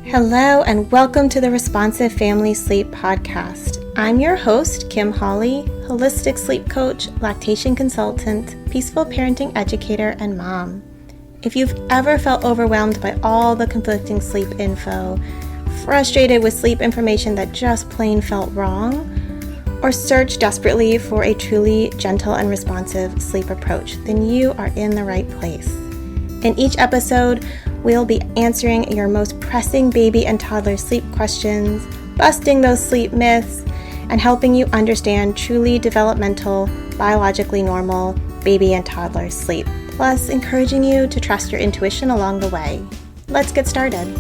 Hello and welcome to the Responsive Family Sleep Podcast. I'm your host, Kim Hawley, holistic sleep coach, lactation consultant, peaceful parenting educator, and mom. If you've ever felt overwhelmed by all the conflicting sleep info, frustrated with sleep information that just plain felt wrong, or searched desperately for a truly gentle and responsive sleep approach, then you are in the right place. In each episode, we'll be answering your most pressing baby and toddler sleep questions, busting those sleep myths, and helping you understand truly developmental, biologically normal baby and toddler sleep, plus encouraging you to trust your intuition along the way. Let's get started.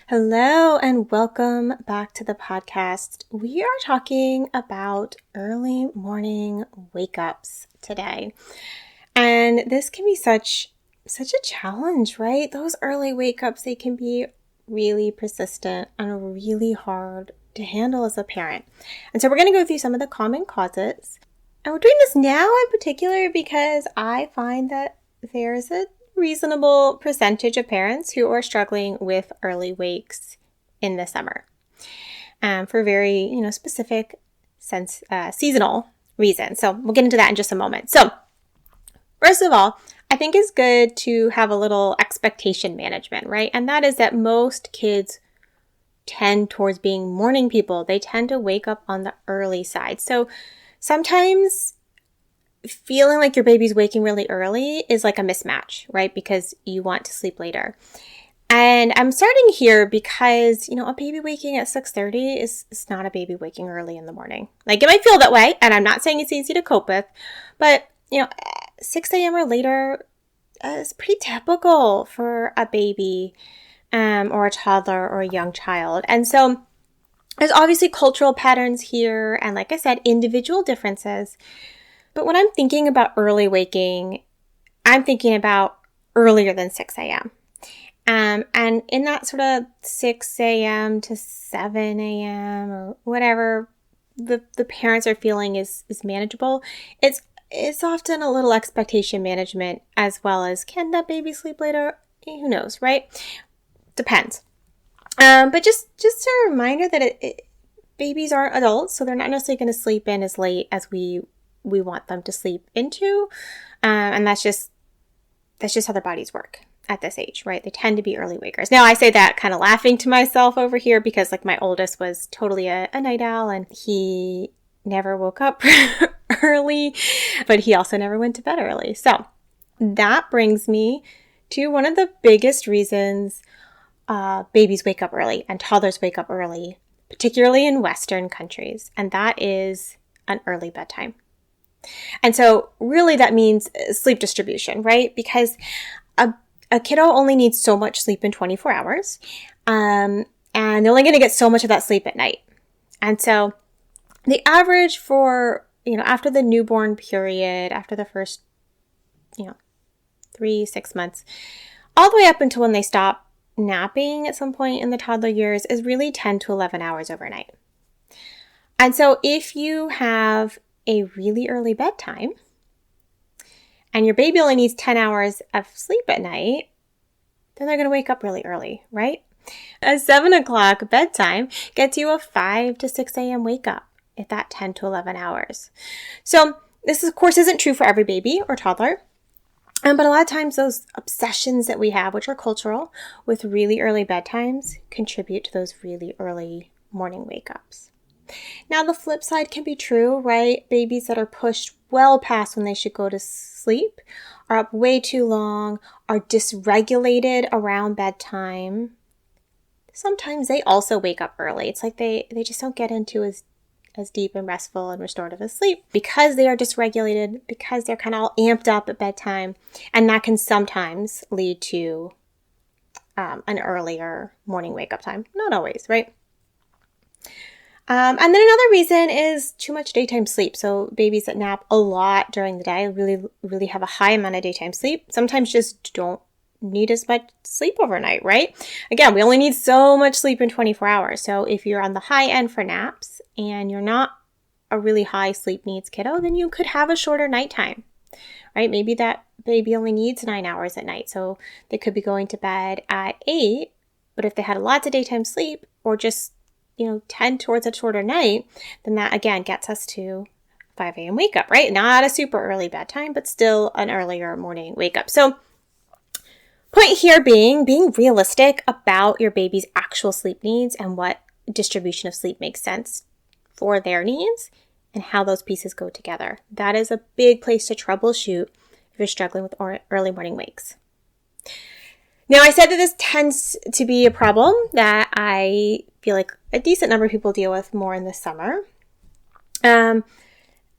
Hello and welcome back to the podcast. We are talking about early morning wake-ups today. And this can be such a challenge, right? Those early wake-ups, they can be really persistent and really hard to handle as a parent. And so we're going to go through some of the common causes. And we're doing this now in particular because I find that there's a reasonable percentage of parents who are struggling with early wakes in the summer for very, specific seasonal reasons. So we'll get into that in just a moment. So first of all, I think it's good to have a little expectation management, right? And that is that most kids tend towards being morning people. They tend to wake up on the early side. So sometimes feeling like your baby's waking really early is like a mismatch, right? Because you want to sleep later. And I'm starting here because, a baby waking at 6:30 is not a baby waking early in the morning. Like, it might feel that way, and I'm not saying it's easy to cope with, but, 6 a.m. or later is pretty typical for a baby or a toddler or a young child. And so there's obviously cultural patterns here, and like I said, individual differences. But when I'm thinking about early waking, I'm thinking about earlier than 6 a.m. And in that sort of 6 a.m. to 7 a.m. or whatever the parents are feeling is manageable, it's often a little expectation management as well as, can that baby sleep later? Who knows, right? Depends. But just a reminder that babies aren't adults, so they're not necessarily going to sleep in as late as we want them to sleep into. And that's just how their bodies work at this age, right? They tend to be early wakers. Now, I say that kind of laughing to myself over here because my oldest was totally a night owl and he never woke up early, but he also never went to bed early. So that brings me to one of the biggest reasons babies wake up early and toddlers wake up early, particularly in Western countries, and that is an early bedtime. And so really that means sleep distribution, right? Because a kiddo only needs so much sleep in 24 hours, and they're only going to get so much of that sleep at night. And so the average for, after the newborn period, after the first, 3-6 months, all the way up until when they stop napping at some point in the toddler years is really 10 to 11 hours overnight. And so if you have a really early bedtime and your baby only needs 10 hours of sleep at night, then they're going to wake up really early, right? A 7 o'clock bedtime gets you a 5 to 6 a.m. wake up at that 10 to 11 hours. So this, of course, isn't true for every baby or toddler. But a lot of times those obsessions that we have, which are cultural, with really early bedtimes contribute to those really early morning wake-ups. Now, the flip side can be true, right? Babies that are pushed well past when they should go to sleep, are up way too long, are dysregulated around bedtime. Sometimes they also wake up early. It's like they just don't get into as deep and restful and restorative as sleep because they are dysregulated, because they're kind of all amped up at bedtime. And that can sometimes lead to an earlier morning wake-up time. Not always, right? And then another reason is too much daytime sleep. So babies that nap a lot during the day really, really have a high amount of daytime sleep. Sometimes just don't need as much sleep overnight, right? Again, we only need so much sleep in 24 hours. So if you're on the high end for naps and you're not a really high sleep needs kiddo, then you could have a shorter nighttime, right? Maybe that baby only needs 9 hours at night. So they could be going to bed at 8, but if they had lots of daytime sleep or just, tend towards a shorter night, then that again gets us to 5 a.m. wake up, right? Not a super early bedtime, but still an earlier morning wake up. So point here being realistic about your baby's actual sleep needs and what distribution of sleep makes sense for their needs and how those pieces go together. That is a big place to troubleshoot if you're struggling with early morning wakes. Now, I said that this tends to be a problem that I feel like a decent number of people deal with more in the summer. And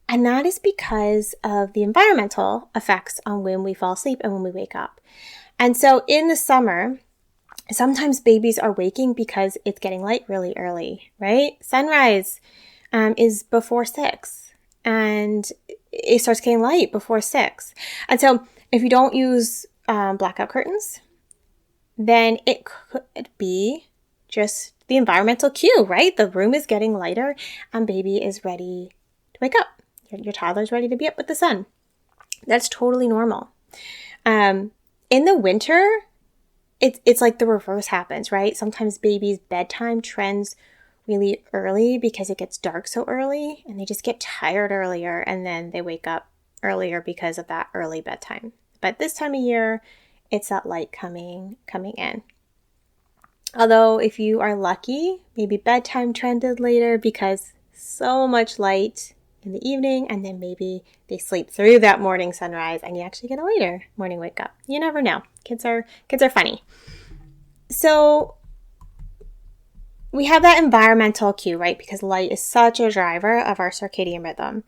that is because of the environmental effects on when we fall asleep and when we wake up. And so in the summer, sometimes babies are waking because it's getting light really early, right? Sunrise is before 6 and it starts getting light before 6. And so if you don't use blackout curtains, then it could be just the environmental cue, right? The room is getting lighter and baby is ready to wake up. Your toddler's ready to be up with the sun. That's totally normal. In the winter, it's like the reverse happens, right? Sometimes babies' bedtime trends really early because it gets dark so early and they just get tired earlier and then they wake up earlier because of that early bedtime. But this time of year, it's that light coming in. Although if you are lucky, maybe bedtime trended later because so much light in the evening and then maybe they sleep through that morning sunrise and you actually get a later morning wake up. You never know. Kids are funny. So we have that environmental cue, right? Because light is such a driver of our circadian rhythm.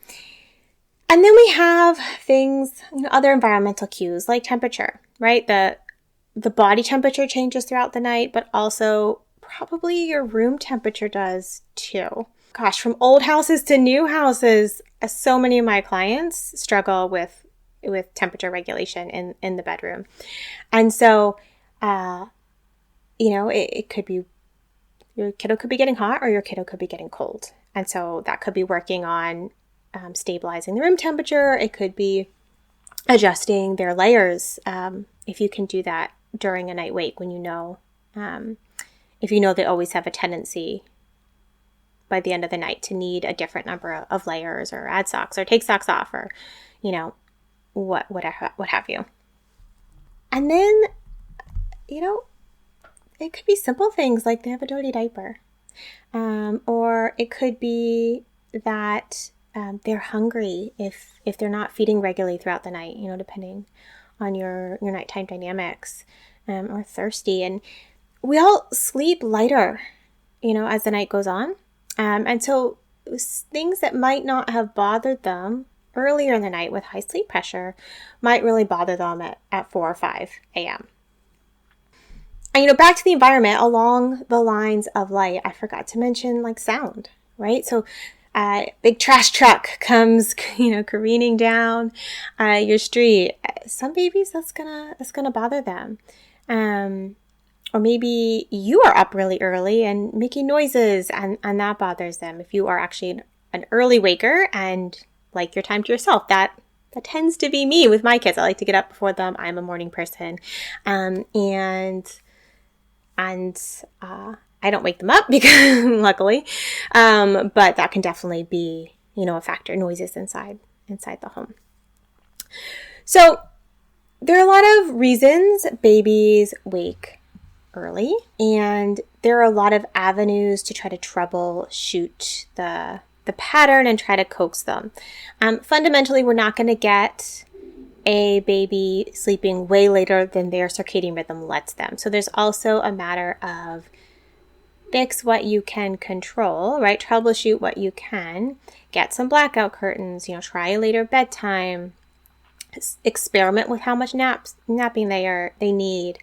And then we have things, other environmental cues like temperature, right? The body temperature changes throughout the night, but also probably your room temperature does too. Gosh, from old houses to new houses, so many of my clients struggle with temperature regulation in the bedroom. And so, it could be your kiddo could be getting hot or your kiddo could be getting cold. And so that could be working on stabilizing the room temperature. It could be adjusting their layers if you can do that during a night wake when if they always have a tendency by the end of the night to need a different number of layers or add socks or take socks off or, what have you. And then, it could be simple things like they have a dirty diaper. Or it could be that they're hungry if they're not feeding regularly throughout the night, depending on your nighttime dynamics, or thirsty. And we all sleep lighter, as the night goes on. And so things that might not have bothered them earlier in the night with high sleep pressure might really bother them at 4 or 5 a.m. And, back to the environment along the lines of light, I forgot to mention like sound, right? So big trash truck comes, careening down your street. Some babies, that's gonna bother them. Or maybe you are up really early and making noises and that bothers them. If you are actually an early waker and like your time to yourself, that tends to be me with my kids. I like to get up before them. I'm a morning person. And I don't wake them up because luckily, but that can definitely be, a factor, noises inside the home. So there are a lot of reasons babies wake early, and there are a lot of avenues to try to troubleshoot the pattern and try to coax them. Fundamentally, we're not going to get a baby sleeping way later than their circadian rhythm lets them. So there's also a matter of fix what you can control, right? Troubleshoot what you can. Get some blackout curtains, try a later bedtime. Experiment with how much napping they need.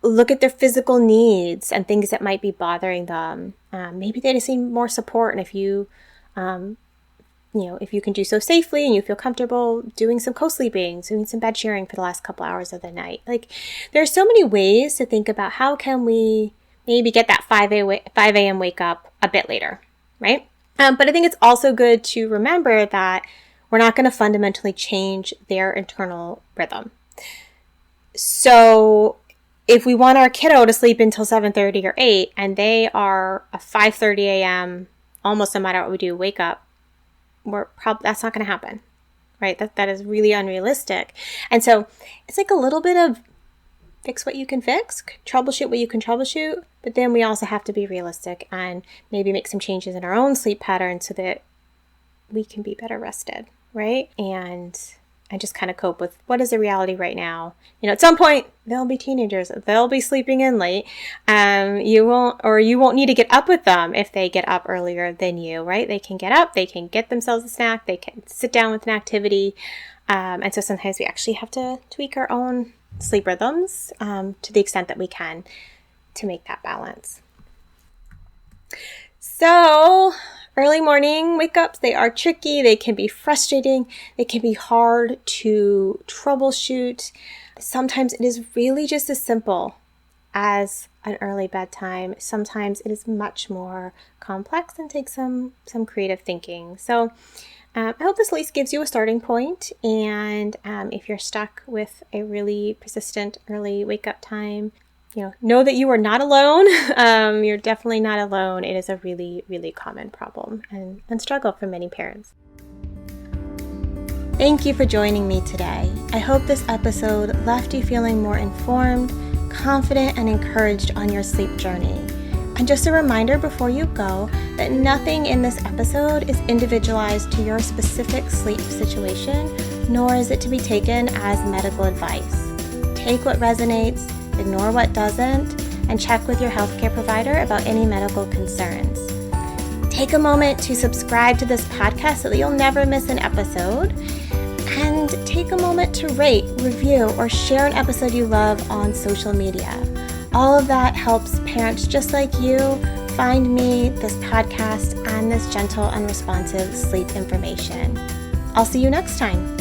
Look at their physical needs and things that might be bothering them. Maybe they just need more support, and if you can do so safely and you feel comfortable doing some co-sleeping, doing some bed sharing for the last couple hours of the night. Like, there's so many ways to think about how can we maybe get that 5 a.m. wake up a bit later, right? But I think it's also good to remember that we're not going to fundamentally change their internal rhythm. So if we want our kiddo to sleep until 7:30 or 8 and they are a 5:30 a.m., almost no matter what we do, wake up, that's not going to happen, right? That is really unrealistic. And so it's like a little bit of fix what you can fix, troubleshoot what you can troubleshoot, but then we also have to be realistic and maybe make some changes in our own sleep pattern so that we can be better rested, right? And just kind of cope with what is the reality right now. At some point, they'll be teenagers. They'll be sleeping in late. You won't need to get up with them if they get up earlier than you, right? They can get up, they can get themselves a snack, they can sit down with an activity. And so sometimes we actually have to tweak our own sleep rhythms to the extent that we can to make that balance. So early morning wake-ups, they are tricky, they can be frustrating, they can be hard to troubleshoot. Sometimes it is really just as simple as an early bedtime. Sometimes it is much more complex and takes some creative thinking. So I hope this at least gives you a starting point. And if you're stuck with a really persistent early wake-up time, know that you are not alone. You're definitely not alone. It is a really, really common problem and struggle for many parents. Thank you for joining me today. I hope this episode left you feeling more informed, confident, and encouraged on your sleep journey. And just a reminder before you go that nothing in this episode is individualized to your specific sleep situation, nor is it to be taken as medical advice. Take what resonates, ignore what doesn't, and check with your healthcare provider about any medical concerns. Take a moment to subscribe to this podcast so that you'll never miss an episode. And take a moment to rate, review, or share an episode you love on social media. All of that helps parents just like you find me, this podcast, and this gentle and responsive sleep information. I'll see you next time.